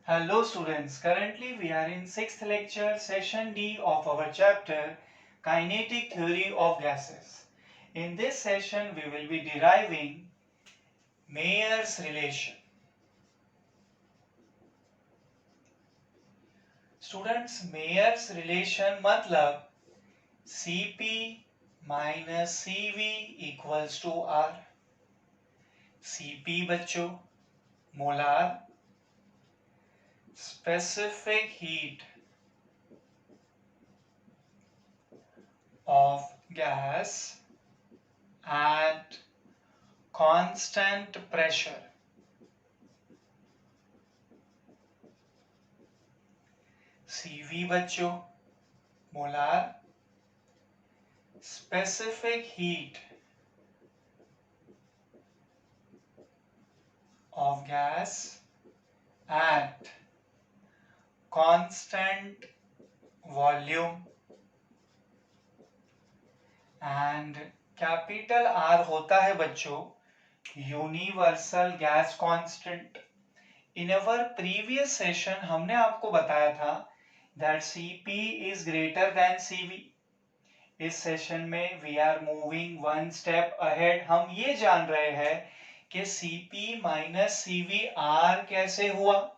Hello students, currently we are in 6th lecture, session D of our chapter Kinetic Theory of Gases. In this session we will be deriving Mayer's relation. Students, Mayer's relation मतलब Cp minus Cv equals to R. Cp बच्चों molar specific heat of gas at constant pressure. Cv बच्चों molar specific heat of gas at constant volume and capital R होता है बच्चों universal gas constant. In our previous session हमने आपको बताया था that Cp is greater than Cv. इस session में we are moving one step ahead. हम ये जान रहे हैं कि Cp माइनस Cv R कैसे हुआ.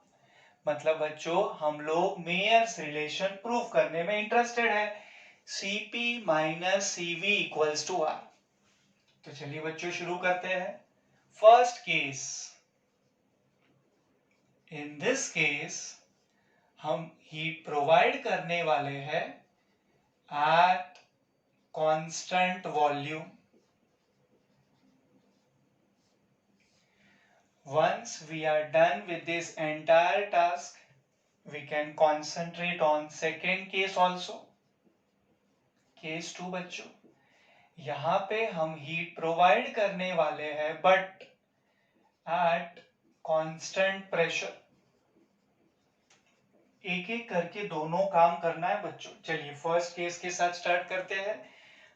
मतलब बच्चों हम लोग मेयर्स रिलेशन प्रूव करने में इंटरेस्टेड है. Cp minus Cv equals to R. तो चलिए बच्चों शुरू करते हैं. First case, in this case हम हीट प्रोवाइड करने वाले हैं at constant volume. Once we are done with this entire task, we can concentrate on second case also. Case 2 बच्चों, यहाँ पे हम हीट प्रोवाइड करने वाले हैं बट एट कांस्टेंट प्रेशर. एक एक करके दोनों काम करना है बच्चों. चलिए फर्स्ट केस के साथ स्टार्ट करते हैं.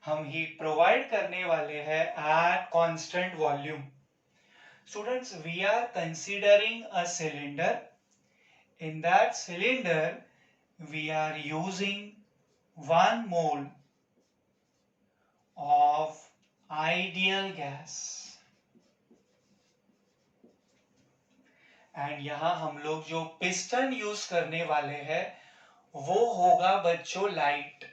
हम हीट प्रोवाइड करने वाले हैं at constant volume. Students, we are considering a cylinder. In that cylinder, we are using 1 mole of ideal gas. And यहाँ हम लोग जो पिस्टन यूज करने वाले हैं वो होगा बच्चों लाइट.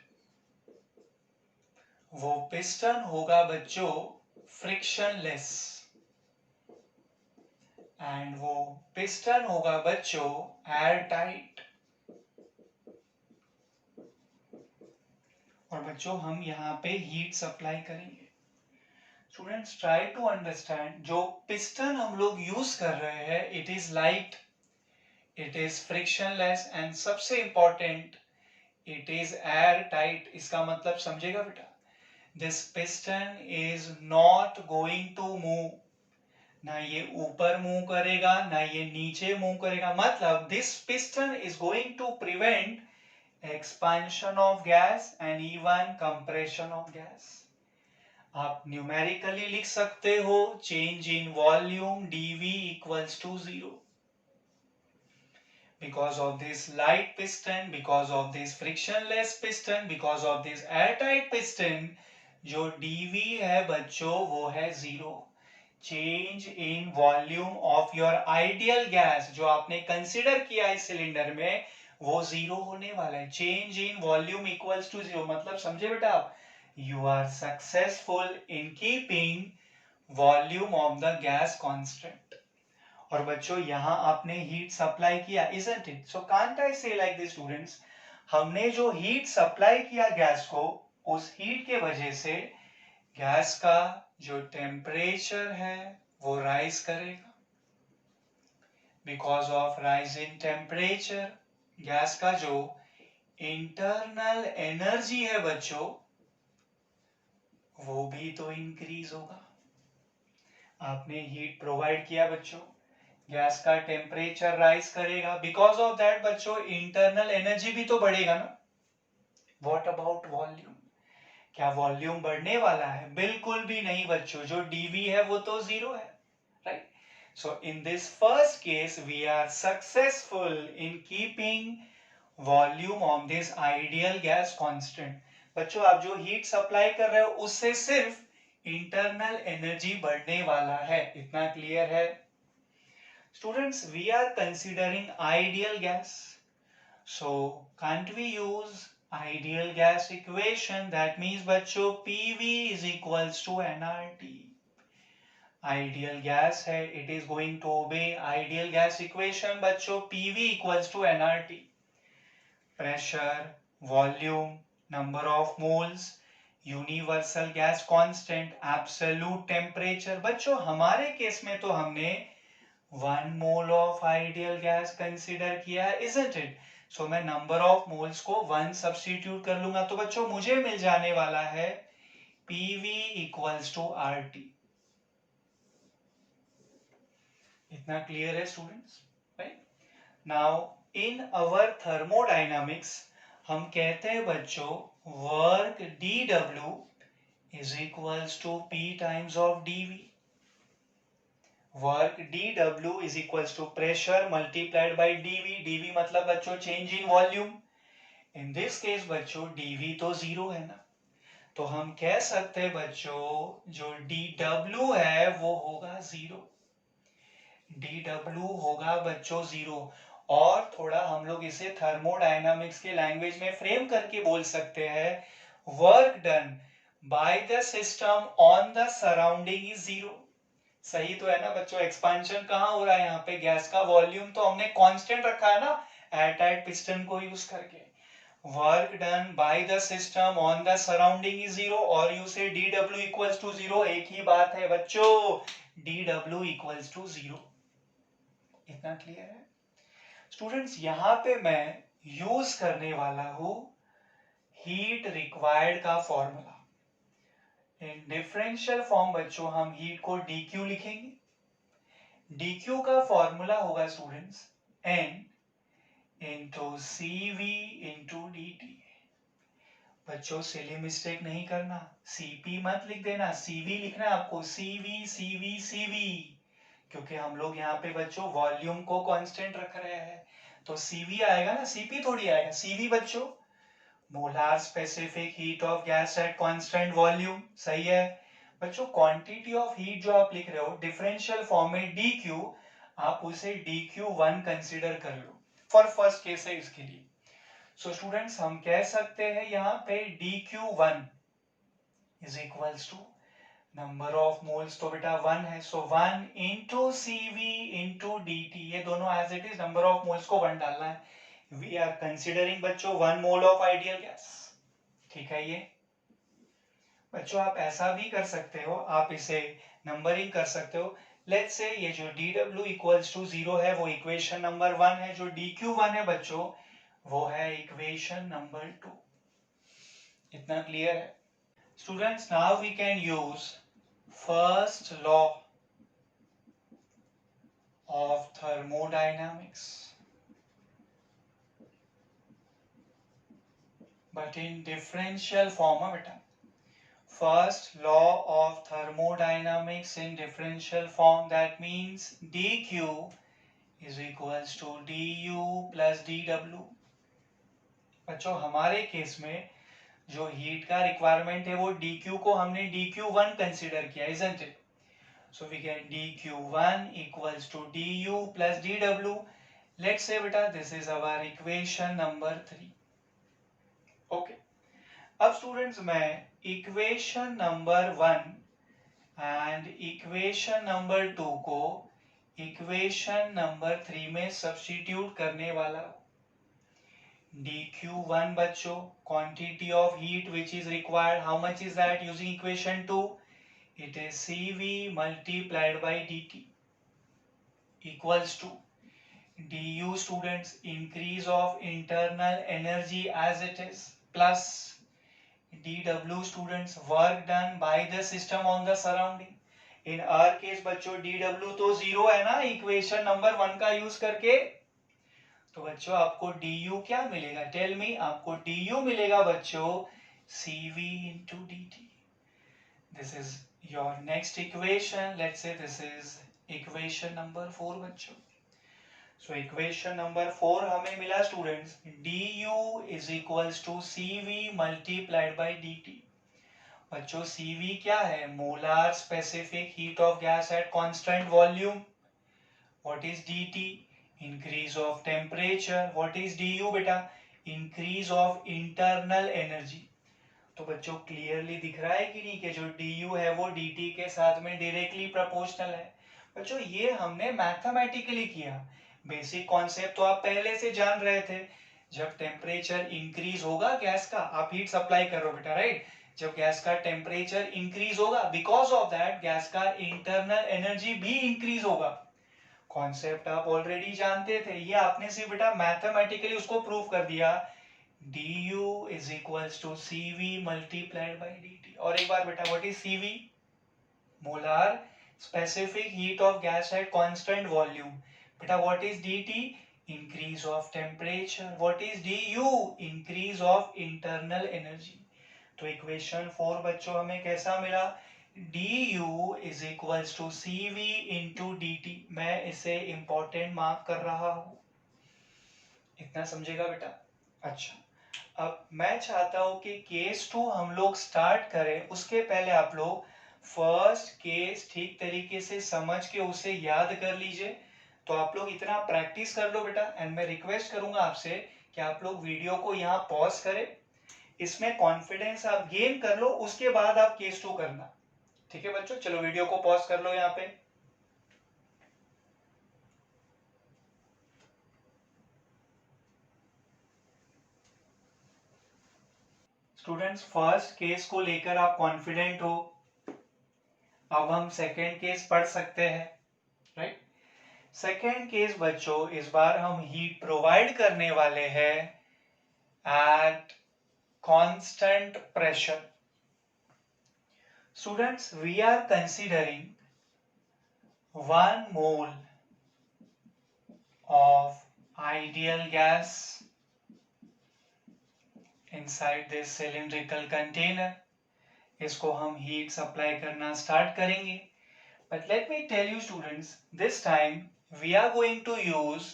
वो पिस्टन होगा बच्चों फ्रिक्शनलेस. एंड वो पिस्टन होगा बच्चों एयर टाइट. और बच्चों हम यहाँ पे हीट सप्लाई करेंगे. Students try to understand. जो पिस्टन हम लोग यूज कर रहे हैं it is light, it is frictionless and सबसे important it is air tight. इसका मतलब समझेगा बेटा, this piston is not going to move. ना ये ऊपर मूव करेगा ना ये नीचे मूव करेगा. मतलब this piston is going to prevent expansion of gas and even compression of gas. आप न्यूमेरिकली लिख सकते हो change in volume dV equals to 0. Because of this light piston, because of this frictionless piston, because of this airtight piston, जो dV है बच्चों वो है 0. Change in volume of your ideal gas जो आपने कंसिडर किया इस सिलेंडर में वो 0 होने वाला है. Change in volume equals to 0. मतलब समझे बेटा आप, you are successful in keeping volume of the gas constant. और बच्चों यहाँ आपने हीट सप्लाई किया, isn't it? So can't I say like this students, हमने जो हीट सप्लाई किया गैस को, उस हीट के वजह से गैस का जो टेम्परेचर है वो राइज करेगा. Because of rise in temperature gas का जो इंटरनल एनर्जी है बच्चों वो भी तो इंक्रीज होगा. आपने हीट प्रोवाइड किया बच्चों, गैस का टेम्परेचर राइज करेगा. बिकॉज ऑफ दैट बच्चों इंटरनल एनर्जी भी तो बढ़ेगा ना. What about volume? क्या वॉल्यूम बढ़ने वाला है? बिल्कुल भी नहीं बच्चों. जो dV है वो तो 0 है, right. So in this first case, we are successful in keeping volume of this ideal gas constant. बच्चों आप जो हीट सप्लाई कर रहे हो उससे सिर्फ इंटरनल एनर्जी बढ़ने वाला है, इतना क्लियर है? Students, we are considering ideal gas, so can't we use ideal gas equation? That means बच्चों PV is equals to nRT. Ideal gas है, it is going to obey ideal gas equation बच्चों, PV equals to nRT. Pressure, volume, number of moles, universal gas constant, absolute temperature. बच्चों हमारे case में तो हमने 1 mole of ideal gas consider किया है, isn't it? सो मैं नंबर ऑफ मोल्स को 1 सब्स्टिट्यूट कर लूंगा, तो बच्चों मुझे मिल जाने वाला है PV इक्वल्स टू RT. इतना क्लियर है students? Right? Now in our thermodynamics हम कहते हैं बच्चों work dW is equals to P times of dV. Work dW is equals to pressure multiplied by dV. dV मतलब बच्चों change in volume. In this case बच्चों dV तो zero है ना, तो हम कह सकते हैं बच्चों जो dW है वो होगा जीरो. dW होगा बच्चों जीरो. और थोड़ा हम लोग इसे थर्मोडायनामिक्स के लैंग्वेज में फ्रेम करके बोल सकते हैं, work done by the system on the surrounding is zero. सही तो है ना बच्चों? एक्सपेंशन कहाँ हो रहा है यहाँ पे? गैस का वॉल्यूम तो हमने कांस्टेंट रखा है ना एयरटाइट पिस्टन को यूज करके. Work done by the system on the surrounding is zero, और यू से dW इक्वल्स टू जीरो. एक ही बात है बच्चों, dW इक्वल्स टू जीरो. इतना क्लियर है स्टूडेंट्स? यहां पे मैं यूज करने वाला हूं हीट रिक्वायर्ड का फॉर्मूला. इन डिफरेंशियल फॉर्म बच्चों हम हीट को dQ लिखेंगे. dQ का फॉर्मूला होगा students N into CV into dt. बच्चों सिली मिस्टेक नहीं करना, CP मत लिख देना, CV लिखना है आपको. CV CV CV, क्योंकि हम लोग यहाँ पे बच्चों वॉल्यूम को कांस्टेंट रख रहे हैं, तो CV आएगा ना, CP थोड़ी आएगा. CV बच्चों molar specific heat of gas at constant volume. सही है बच्चों? क्वांटिटी ऑफ हीट जो आप लिख रहे हो डिफरेंशियल फॉर्म में dQ, आप उसे dQ1 कंसीडर कर लो. फॉर फर्स्ट केस है इसके लिए. सो स्टूडेंट्स हम कह सकते हैं यहाँ पे dQ1 is equals to number of moles तो बेटा 1 है, so 1 into CV into dt. ये दोनों as it is number of moles को 1 डालना है. वी आर कंसिडरिंग बच्चों 1 मोल ऑफ आइडियल गैस. ठीक है? ये बच्चों आप ऐसा भी कर सकते हो, आप इसे नंबरिंग कर सकते हो. लेट्स से ये जो dW इक्वल्स टू जीरो है वो इक्वेशन नंबर 1 है, जो dQ1 है बच्चों वो है इक्वेशन नंबर 2. इतना क्लियर है students? Now we can use first law of thermodynamics, but in differential form of it. First law of thermodynamics in differential form, that means dQ is equals to du plus dW. बच्चों हमारे case में जो heat का requirement है वो dQ को हमने dQ1 consider किया, isn't it? So we get dQ1 equals to du plus dW. Let's say beta this is our equation number 3. Okay. अब स्टूडेंट्स मैं equation number 1 and equation number 2 को equation number 3 में substitute करने वाला हूं. dQ1 बच्चों quantity of heat which is required, how much is that using equation 2? It is CV multiplied by dt equals to du students increase of internal energy as it is plus dW students work done by the system on the surrounding. In our case बच्चों dW तो zero है ना equation number 1 का use करके, तो बच्चों आपको du क्या मिलेगा? Tell me. आपको du मिलेगा बच्चों CV into dt. This is your next equation. Let's say this is equation number 4 बच्चों। सो इक्वेशन नंबर 4 हमें मिला students, du is equals to cv multiplied by dt। बच्चों cv क्या है? Molar specific heat of gas at constant volume. What is dt? Increase of temperature. What is du बेटा? Increase of internal energy. तो बच्चों clearly दिख रहा है कि नहीं कि जो du है वो dt के साथ में डायरेक्टली प्रोपोर्शनल है। बच्चों ये हमने मैथमेटिकली किया, बेसिक कॉन्सेप्ट तो आप पहले से जान रहे थे। जब टेम्परेचर इंक्रीज होगा गैस का, आप हीट सप्लाई कर रहे हो बेटा, राइट? जब गैस का टेम्परेचर इंक्रीज होगा, बिकॉज ऑफ दैट गैस का इंटरनल एनर्जी भी इंक्रीज होगा। कॉन्सेप्ट आप ऑलरेडी जानते थे, ये आपने सिर्फ बेटा मैथमेटिकली उसको प्रूव कर दिया। du is equals to cv multiplied by dt। और एक बार बेटा, what is cv? Molar specific heat of gas at constant volume. बेटा what is dt? Increase of temperature. What is du? Increase of internal energy. तो equation 4 बच्चों हमें कैसा मिला? du is equals to cv into dt। मैं इसे important mark कर रहा हूं, इतना समझेगा बेटा? अच्छा, अब मैं चाहता हूं कि केस 2 हम लोग स्टार्ट करें, उसके पहले आप लोग फर्स्ट केस ठीक तरीके से समझ के उसे याद कर लीजिए। तो आप लोग इतना प्रैक्टिस कर लो बेटा, एंड मैं रिक्वेस्ट करूंगा आपसे कि आप लोग वीडियो को यहाँ पॉज करें, इसमें कॉन्फिडेंस आप गेन कर लो, उसके बाद आप केस 2 करना। ठीक है बच्चों, चलो वीडियो को पॉज कर लो यहाँ पे। स्टूडेंट्स फर्स्ट केस को लेकर आप कॉन्फिडेंट हो। अब हम सेकेंड केस पढ़ सकते हैं, राइट? सेकेंड केस बच्चों, इस बार हम हीट प्रोवाइड करने वाले हैं at constant pressure. Students we are considering 1 mole of ideal gas inside this cylindrical container। इसको हम हीट सप्लाई करना स्टार्ट करेंगे। But let me tell you students, this time we are going to use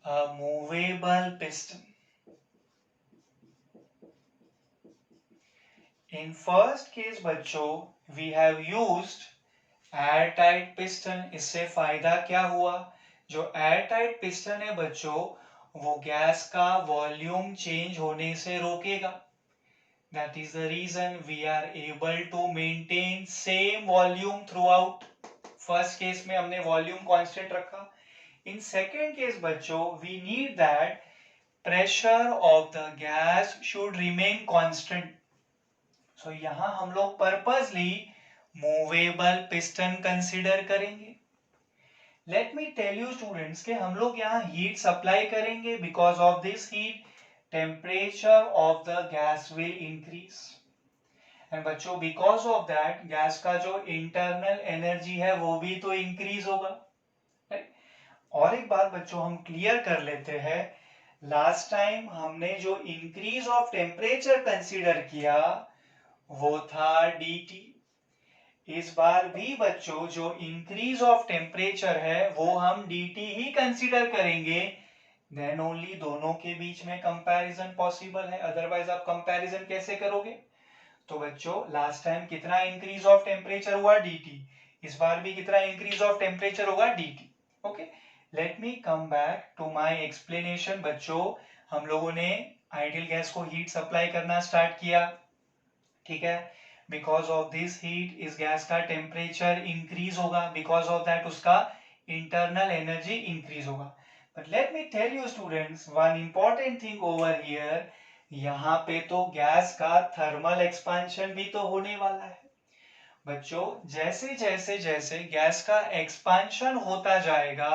a movable piston। In first case बच्चों we have used air tight piston। इससे फायदा क्या हुआ? जो air tight piston है बच्चों, वो गैस का वॉल्यूम चेंज होने से रोकेगा। That is the reason we are able to maintain same volume throughout। First case में हमने वॉल्यूम कांस्टेंट रखा। इन सेकेंड केस बच्चों we need that pressure of the gas should remain constant। So यहां हम लोग पर्पसली मूवेबल पिस्टन कंसीडर करेंगे। Let me tell you students कि हम लोग यहाँ हीट सप्लाई करेंगे, because of this heat temperature of the gas will increase. And बच्चों बिकॉज ऑफ दैट गैस का जो इंटरनल एनर्जी है वो भी तो इंक्रीज होगा, राइट? और एक बात बच्चों हम क्लियर कर लेते हैं, लास्ट टाइम हमने जो इंक्रीज ऑफ टेम्परेचर कंसीडर किया वो था dt। इस बार भी बच्चों जो इंक्रीज ऑफ टेम्परेचर है वो हम dt ही कंसीडर करेंगे, देन ओनली दोनों के बीच में कंपैरिजन पॉसिबल है, अदरवाइज आप कंपैरिजन कैसे करोगे? तो बच्चों लास्ट टाइम कितना इंक्रीज ऑफ टेम्परेचर हुआ? dt। इस बार भी कितना इंक्रीज ऑफ टेम्परेचर होगा? dt। Okay, let me come back to my explanation. बच्चों हम लोगों ने आइडियल गैस को हीट सप्लाई करना स्टार्ट किया, ठीक है? बिकॉज ऑफ दिस हीट इस गैस का टेम्परेचर इंक्रीज होगा, बिकॉज ऑफ दैट उसका इंटरनल एनर्जी इंक्रीज होगा। But let me tell you students one important thing over here, यहाँ पे तो गैस का थर्मल एक्सपांशन भी तो होने वाला है। बच्चों जैसे जैसे जैसे गैस का एक्सपांशन होता जाएगा,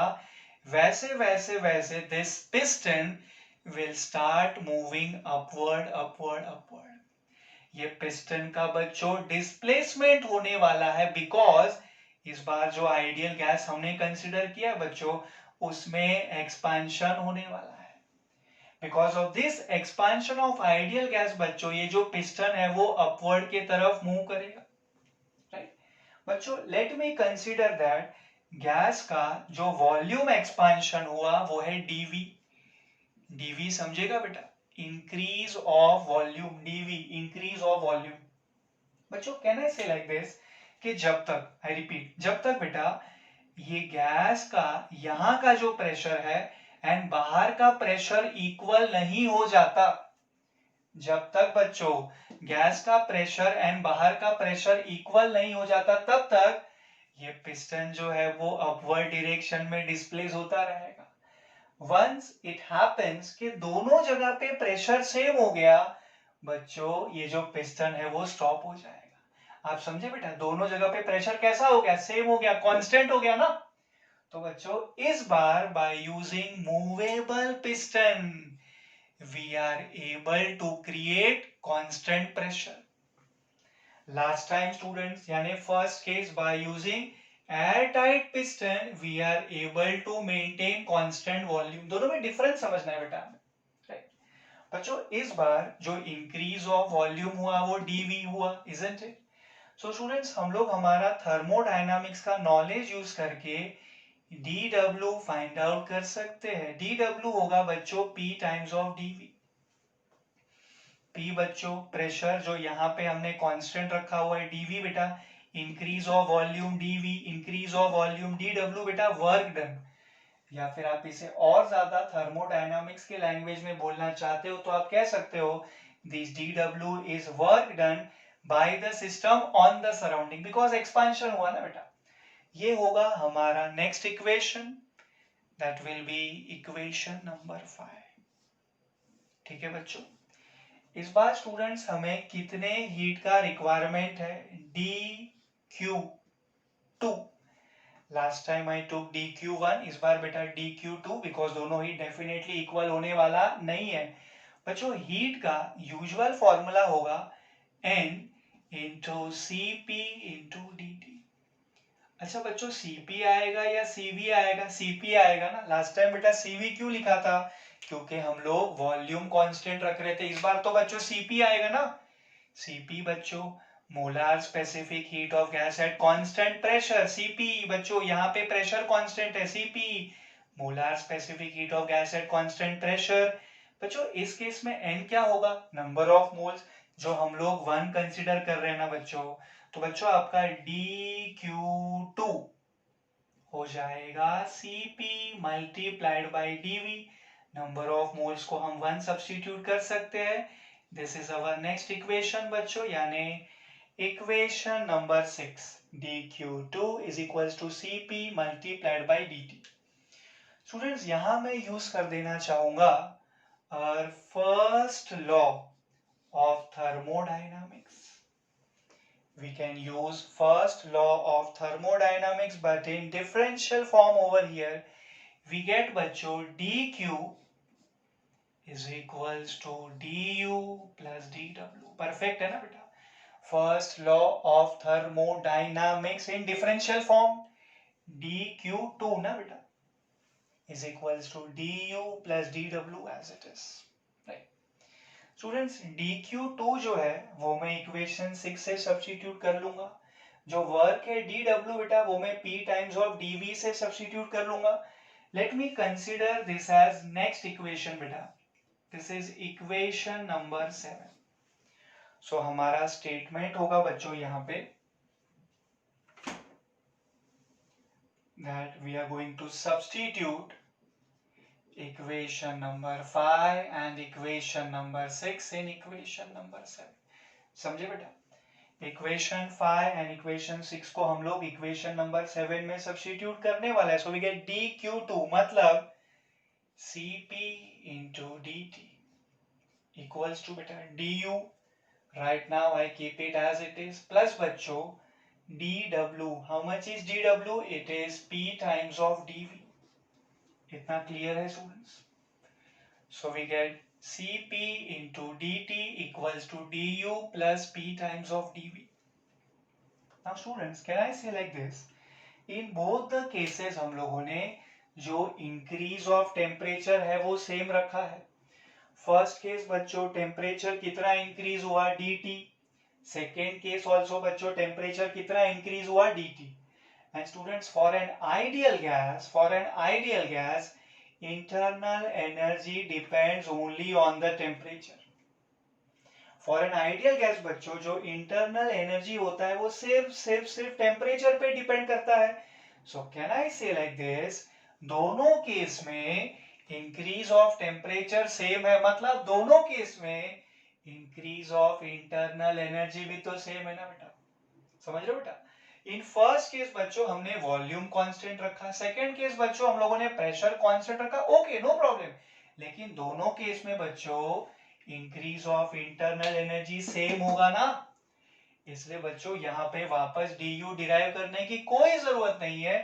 वैसे वैसे वैसे this piston will start moving upward upward upward. ये पिस्टन का बच्चों डिस्प्लेसमेंट होने वाला है, बिकॉज इस बार जो आइडियल गैस हमने कंसिडर किया बच्चों उसमें एक्सपांशन होने वाला है। Because of this expansion of ideal gas बच्चों ये जो पिस्टन है वो अपवर्ड के तरफ मूव करेगा, राइट? बच्चों late me consider that gas का जो वॉल्यूम एक्सपांशन हुआ वो है डीवी। डीवी समझेगा बेटा, increase of volume, DV increase of volume. बच्चों can I say like this कि जब तक, आई रिपीट, जब तक बेटा ये गैस का यहाँ का जो प्रेशर है एंड बाहर का प्रेशर इक्वल नहीं हो जाता, जब तक बच्चों गैस का प्रेशर एंड बाहर का प्रेशर इक्वल नहीं हो जाता, तब तक ये पिस्टन जो है वो अपवर्ड डायरेक्शन में डिस्प्लेस होता रहेगा। वंस इट हैपेंस कि दोनों जगह पे प्रेशर सेम हो गया, बच्चों ये जो पिस्टन है वो स्टॉप हो जाएगा। आप समझे बेटा, दोनों जगह पे प्रेशर कैसा हो गया, सेम हो गया, कांस्टेंट हो गया ना। तो बच्चों इस बार by using movable piston we are able to create constant pressure. Last time students, यानी first case by using airtight piston we are able to maintain constant volume. दोनों में difference समझना है बेटा हमें, right? बच्चों इस बार जो increase of volume हुआ वो dV हुआ, isn't it? So students हम लोग हमारा thermodynamics का knowledge use करके dW find out कर सकते हैं। dW होगा बच्चों P times of dV। P बच्चों प्रेशर जो यहाँ पे हमने कांस्टेंट रखा हुआ है, dV बेटा increase of volume, dV increase of volume, dW बेटा वर्क डन। या फिर आप इसे और ज्यादा थर्मोडायनामिक्स के लैंग्वेज में बोलना चाहते हो तो आप कह सकते हो this dW is work done by the system on the surrounding, because expansion हुआ ना बेटा। ये होगा हमारा next equation, that will be equation number 5। ठीक है बच्चों, इस बार स्टूडेंट्स हमें कितने हीट का रिक्वायरमेंट है, dQ2। Last time I took dQ1, इस बार बेटा dQ2, बिकॉज दोनों ही डेफिनेटली इक्वल होने वाला नहीं है। बच्चों हीट का यूजुअल फॉर्मूला होगा N into CP into dt। अच्छा बच्चों Cp आएगा या Cv आएगा, Cp आएगा ना। लास्ट टाइम बेटा Cv क्यों लिखा था, क्योंकि हम लोग वॉल्यूम कांस्टेंट रख रहे थे। इस बार तो बच्चों Cp आएगा ना। Cp बच्चों molar specific heat of gas at constant pressure, Cp बच्चों यहाँ पे प्रेशर कांस्टेंट है, Cp molar specific heat of gas at constant pressure. बच्चों इस केस में n क्या होगा, नंबर ऑफ मोल्स, जो हम लोग 1 कंसीडर कर रहे हैं ना बच्चों। तो बच्चों आपका dQ2 हो जाएगा Cp multiplied by dV। Number of moles को हम 1 सब्स्टिट्यूट कर सकते हैं। This is our next equation बच्चों, यानी equation number 6, dQ2 is equals to Cp multiplied by dt। Students यहां मैं यूज कर देना चाहूंगा our first law of thermodynamics. We can use first law of thermodynamics, but in differential form over here we get बच्चों dq is equals to du plus dw। Perfect है ना बेटा, first law of thermodynamics in differential form, dq2 ना बेटा is equals to du plus dw as it is, right? Students dq2 जो है वो मैं इक्वेशन 6 से सब्स्टिट्यूट कर लूंगा। जो वर्क है dw बेटा वो मैं p टाइम्स ऑफ dv से सब्स्टिट्यूट कर लूंगा। Let me consider this as next equation बेटा, this is equation number 7। So हमारा स्टेटमेंट होगा बच्चों यहाँ पे that we are going to substitute equation number 5 and equation number 6 in equation number 7। समझे बेटा, इक्वेशन 5 एंड इक्वेशन 6 को हम लोग इक्वेशन नंबर 7 में सब्स्टिट्यूट करने वाला है। सो वी गेट dQ2 मतलब Cp into dt equals to बेटा du, right now I keep it as it is, plus बच्चों dW, how much is dW, it is P times of dV। इतना clear है students. So we get Cp into dt equals to du plus P times of dV। Now students, can I say like this? In both the cases हम लोगों ने जो increase of temperature है वो same रखा है। First case बच्चों temperature कितना इंक्रीज हुआ dt, सेकेंड केस ऑल्सो बच्चों टेम्परेचर कितना इंक्रीज हुआ dt। And students, for an ideal gas, internal energy depends only on the temperature. For an ideal gas बच्चों, जो इंटरनल एनर्जी होता है वो सिर्फ टेम्परेचर पे डिपेंड करता है. So can I say like this, दोनों केस में इंक्रीज ऑफ टेम्परेचर सेम है, मतलब दोनों केस में इंक्रीज ऑफ इंटरनल एनर्जी भी तो सेम है ना बेटा. समझ रहे हो बेटा? इन फर्स्ट केस बच्चों हमने वॉल्यूम कांस्टेंट रखा, सेकंड केस बच्चों हम लोगों ने प्रेशर कांस्टेंट रखा, ओके नो प्रॉब्लम. लेकिन दोनों केस में बच्चों increase of internal energy same होगा ना. इसलिए बच्चों यहाँ पे वापस du डिराइव करने की कोई जरूरत नहीं है.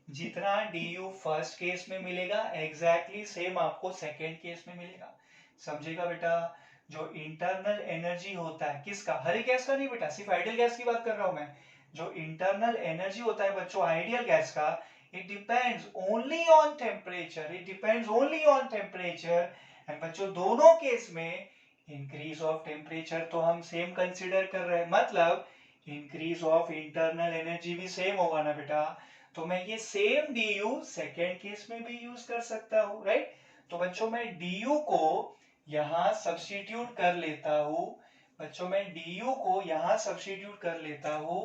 जितना du फर्स्ट केस में मिलेगा एग्जैक्टली सेम आपको सेकेंड केस में मिलेगा. समझेगा बेटा? जो इंटरनल एनर्जी होता है किसका, हर एक गैस का नहीं बेटा, सिर्फ आइडियल गैस की बात कर रहा हूं मैं. जो इंटरनल एनर्जी होता है बच्चों आइडियल गैस का, it depends only on temperature. And बच्चों दोनों केस में इंक्रीज ऑफ टेम्परेचर तो हम सेम कंसीडर कर रहे हैं, मतलब इंक्रीज ऑफ इंटरनल एनर्जी भी सेम होगा ना बेटा. तो मैं ये सेम du सेकेंड केस में भी यूज कर सकता हूं, राइट. तो बच्चों मैं du को यहां सब्स्टिट्यूट कर लेता हूं. बच्चों मैं du को यहां सब्स्टिट्यूट कर लेता हूं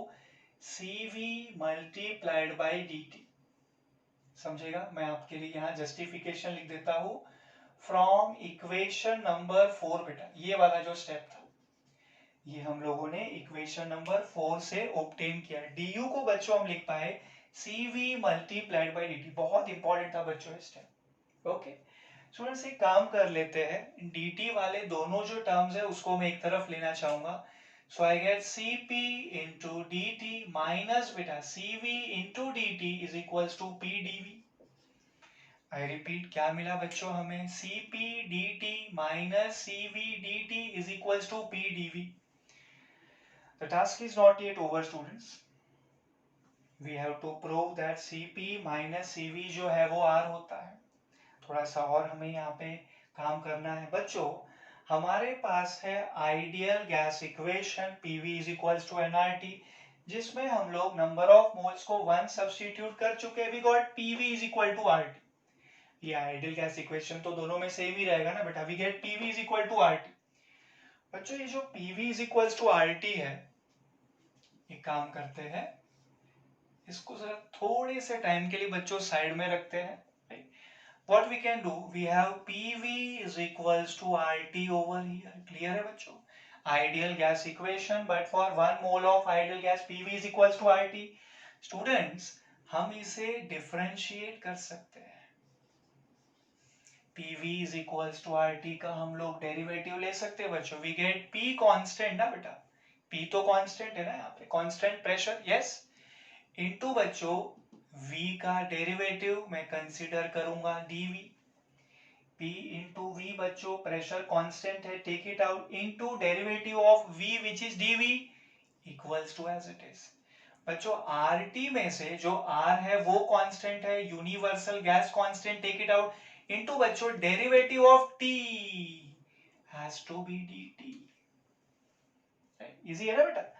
Cv मल्टीप्लाइड बाई dt. समझेगा? मैं आपके लिए यहां जस्टिफिकेशन लिख देता हूं फ्रॉम इक्वेशन नंबर 4 बेटा. ये वाला जो स्टेप था ये हम लोगों ने इक्वेशन नंबर 4 से ऑब्टेन किया. du को बच्चों हम लिख पाए Cv मल्टीप्लाइड बाई dt. बहुत इंपॉर्टेंट था बच्चों ये स्टेप. ओके स्टूडेंट्स, एक काम कर लेते हैं, dt वाले दोनों जो टर्म्स है उसको मैं एक तरफ लेना चाहूंगा. So I get Cp into dt minus beta Cv into dt is equals to P dV. I repeat, क्या मिला बच्चों हमें? Cp dt minus Cv dt is equals to P dV. The task is not yet over students. We have to prove that Cp minus Cv जो है वो R होता है. थोड़ा सा और हमें यहाँ पे काम करना है बच्चों. हमारे पास है ideal gas equation PV is equals to nRT, जिसमें हम लोग नंबर ऑफ मोल्स को 1 सब्स्टिट्यूट कर चुके. We got PV is equal to RT. ये आइडियल गैस इक्वेशन तो दोनों में सेम ही रहेगा ना बेटा. We get PV is equal to RT. बच्चों ये जो PV is equals to RT है, एक काम करते हैं, इसको जरा थोड़े से टाइम के लिए बच्चों साइड में रखते हैं. What we can do, we have PV is equals to RT over here. Clear है बच्चों? Ideal gas equation, but for 1 mole of ideal gas PV is equals to RT. Students, हम इसे differentiate कर सकते हैं. PV is equals to RT का हम लोग डेरिवेटिव ले सकते हैं बच्चों. We get P constant ना बेटा. P तो constant है ना यहाँ पे, constant pressure, yes. इनटू बच्चों v का डेरिवेटिव मैं कंसीडर करूंगा dv. p इंटू v बच्चों प्रेशर कांस्टेंट है, take it out, into derivative of v which is dv equals to as it is. बच्चों rt में से जो r है वो कांस्टेंट है, universal gas constant, take it out, into बच्चों derivative of t has to be dt. Easy है ना बेटा?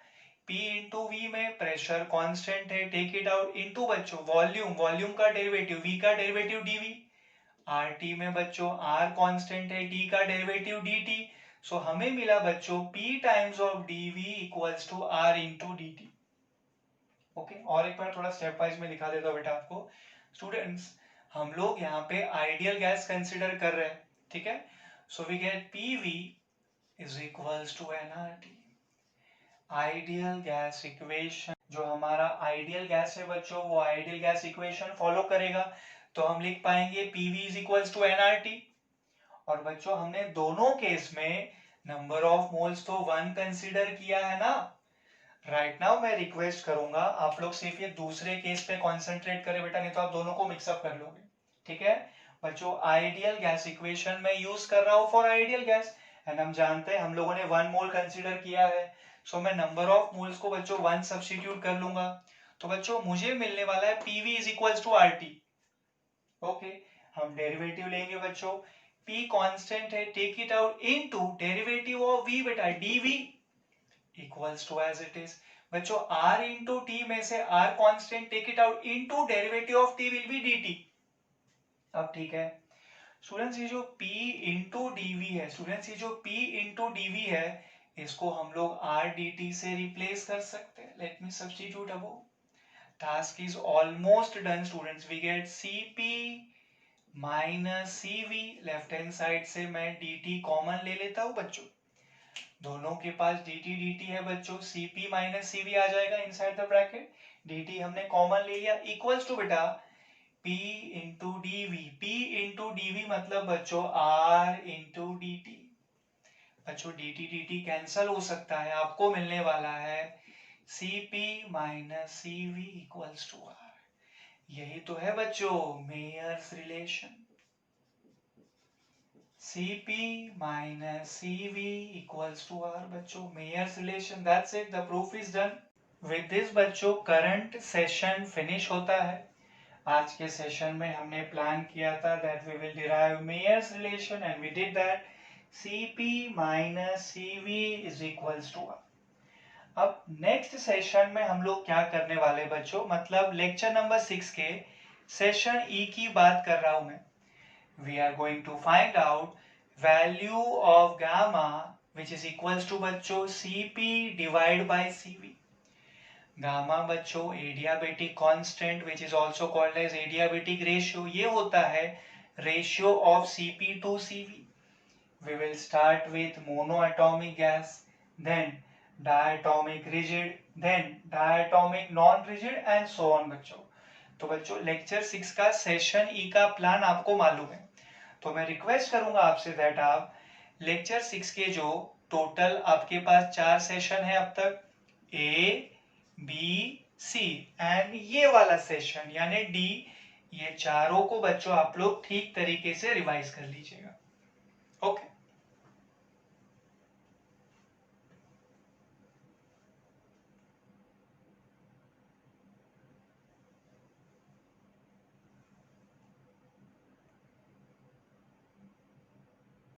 P इंटू वी में प्रेशर कांस्टेंट है, टेक इट आउट, इंटू बच्चों वॉल्यूम का डेरिवेटिव v का डेरिवेटिव dv. RT में बच्चों R कांस्टेंट है, t का डेरिवेटिव dt. सो हमें मिला बच्चों P times of dv equals to R into dt. Okay, और एक बार थोड़ा स्टेप वाइज में दिखा देता हूं बेटा आपको. स्टूडेंट्स, हम लोग यहाँ पे आइडियल गैस कंसिडर कर रहे हैं, ठीक है. So we get PV is equals to nRT. Ideal gas equation, जो हमारा आइडियल गैस है बच्चों वो आइडियल गैस इक्वेशन फॉलो करेगा. तो हम लिख पाएंगे PV is equals to nRT. और बच्चों हमने दोनों केस में नंबर ऑफ मोल्स तो 1 कंसीडर किया है ना. राइट नाउ मैं रिक्वेस्ट करूंगा आप लोग सिर्फ ये दूसरे केस पे कॉन्सेंट्रेट करें बेटा, नहीं तो आप दोनों को मिक्सअप कर लोगे. ठीक है बच्चों, आइडियल गैस इक्वेशन में यूज कर रहा हूं फॉर आइडियल गैस, एंड हम जानते हैं हम लोगों ने 1 मोल कंसीडर किया है. सो मैं नंबर ऑफ मोल्स को बच्चों 1 सब्स्टिट्यूट कर लूंगा. तो बच्चों मुझे मिलने वाला है PV is equals to RT. Okay, हम डेरिवेटिव लेंगे बच्चों. P कांस्टेंट है, take it out, into derivative of V बेटा dV equals to as it is. बच्चों r इंटू टी में से r constant take it out into derivative of t will be dt। अब ठीक है स्टूडेंट्स, ये जो p इंटू डीवी है, स्टूडेंट्स ये जो p इंटू डीवी है इसको हम लोग r dt से रिप्लेस कर सकते हैं। Let me substitute above. Task is almost done students. We get cp minus cv। Left hand side से मैं dt कॉमन ले लेता हूं बच्चों। दोनों के पास dt है बच्चों। cp माइनस cv आ जाएगा इनसाइड द ब्रैकेट। dt हमने कॉमन ले लिया इक्वल्स टू बेटा p into dv। p into dv मतलब बच्चों r इंटू dt। बच्चों dt कैंसल हो सकता है, आपको मिलने वाला है cp minus cv equals to r। यही तो है बच्चों Mayer's relation. cp minus cv equals to r बच्चों Mayer's relation. That's it, the proof is done. With this बच्चों करंट सेशन फिनिश होता है। आज के सेशन में हमने प्लान किया था that we will derive Mayer's relation and we did that. cp minus cv is equals to r। अब नेक्स्ट सेशन में हम लोग क्या करने वाले बच्चों, मतलब लेक्चर नंबर 6 के सेशन ई की बात कर रहा हूं मैं। We are going to find out value of gamma which is equals to बच्चों Cp divided by Cv। Gamma बच्चों adiabatic constant which is also called as adiabatic ratio। ये होता है ratio of Cp to Cv। We will start with monoatomic gas, then diatomic rigid, then diatomic non-rigid and so on बच्चों। तो बच्चों lecture 6 का session ई का plan आपको मालूम है, तो मैं रिक्वेस्ट करूंगा आपसे दैट आप लेक्चर 6 के जो टोटल आपके पास 4 सेशन है अब तक, ए बी सी एंड ये वाला सेशन यानी डी, ये चारों को बच्चों आप लोग ठीक तरीके से रिवाइज कर लीजिएगा। ओके